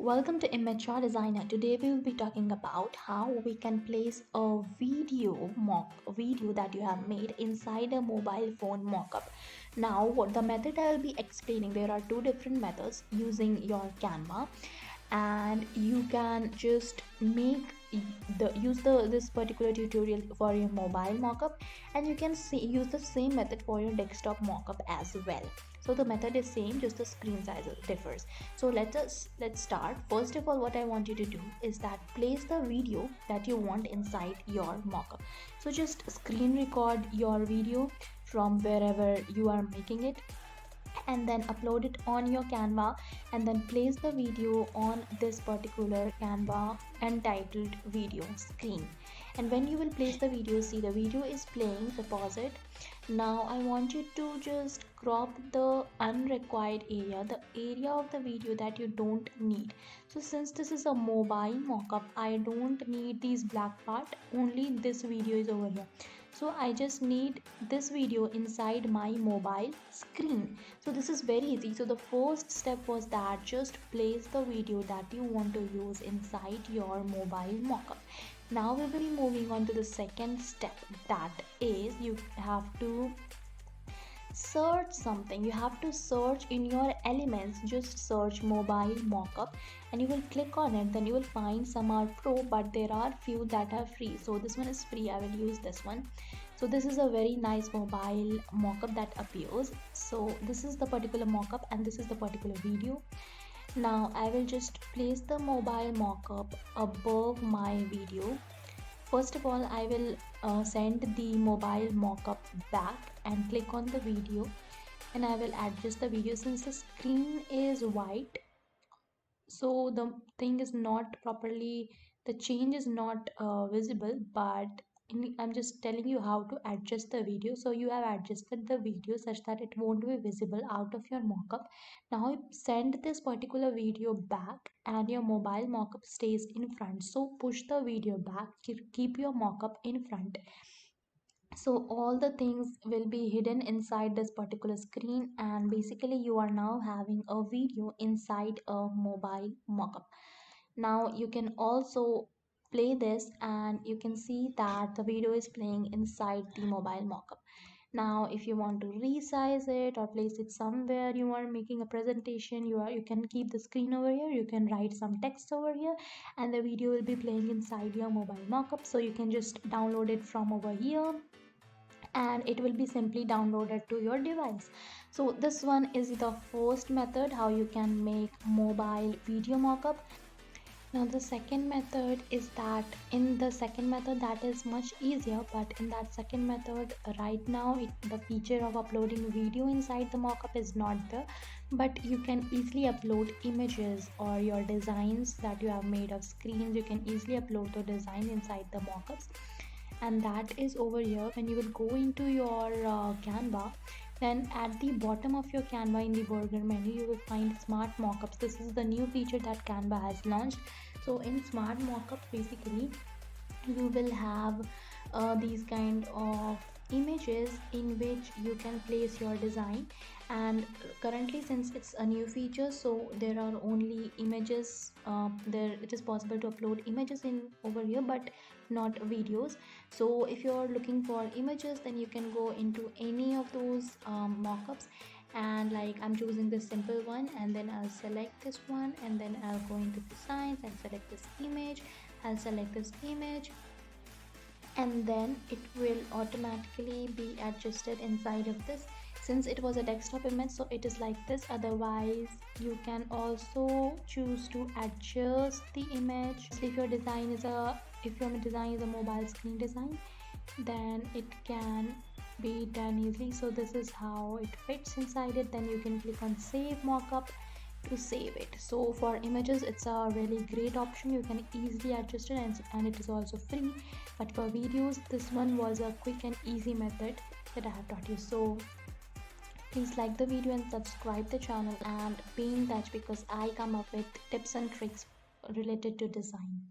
Welcome to Immature Designer. Today we will be talking about how we can place a video that you have made inside a mobile phone mockup. Now, what the method I will be explaining, there are two different methods using your Canva, and you can just make use the this particular tutorial for your mobile mockup, and you can use the same method for your desktop mockup as well. So the method is same, just the screen size differs. So let's start. First of all, what I want you to do is that place the video that you want inside your mockup. So just screen record your video from wherever you are making it, and then upload it on your Canva, and then place the video on this particular Canva entitled video screen. And when you will place the video, see the video is playing, so pause it. Now I want you to just crop the unrequired area, the area of the video that you don't need. So since this is a mobile mockup, I don't need these black part, only this video is over here. So I just need this video inside my mobile screen. So this is very easy. So the first step was that just place the video that you want to use inside your mobile mockup. Now we will be moving on to the second step, that is you have to search something. You have to search in your elements, just search mobile mockup, and you will click on it. Then you will find some are pro, but there are few that are free. So this one is free, I will use this one. So this is a very nice mobile mockup that appears. So this is the particular mockup and this is the particular video. Now I will just place the mobile mockup above my video. First of all, I will send the mobile mockup back and click on the video, and I will adjust the video. Since the screen is white, so the thing is not properly, the change is not visible, but I'm just telling you how to adjust the video. So you have adjusted the video such that it won't be visible out of your mockup. Now send this particular video back and your mobile mockup stays in front. So push the video back, keep your mockup in front. So all the things will be hidden inside this particular screen, and basically you are now having a video inside a mobile mockup. Now you can also play this and you can see that the video is playing inside the mobile mockup. Now if you want to resize it or place it somewhere, you are making a presentation, you can keep the screen over here, you can write some text over here, and the video will be playing inside your mobile mockup. So you can just download it from over here and it will be simply downloaded to your device. So this one is the first method how you can make mobile video mockup. Now the second method is that in the second method that is much easier, but in that second method right now the feature of uploading video inside the mockup is not there, but you can easily upload images or your designs that you have made of screens. You can easily upload the design inside the mockups, and that is over here. When you will go into your Canva, then at the bottom of your Canva in the burger menu you will find smart mockups. This is the new feature that Canva has launched. So in smart mockups, basically you will have these kind of images in which you can place your design. And currently, since it's a new feature, so there are only images there. It is possible to upload images in over here, but not videos. So if you're looking for images, then you can go into any of those mockups, and like I'm choosing this simple one, and then I'll select this one, and then I'll go into designs and select this image. I'll select this image, and then it will automatically be adjusted inside of this. Since it was a desktop image, so it is like this. Otherwise you can also choose to adjust the image. If your design is a mobile screen design, then it can be done easily. So this is how it fits inside it. Then you can click on save mockup to save it. So for images it's a really great option, you can easily adjust it, and it is also free. But for videos, this one was a quick and easy method that I have taught you. So please like the video and subscribe the channel and be in touch, because I come up with tips and tricks related to design.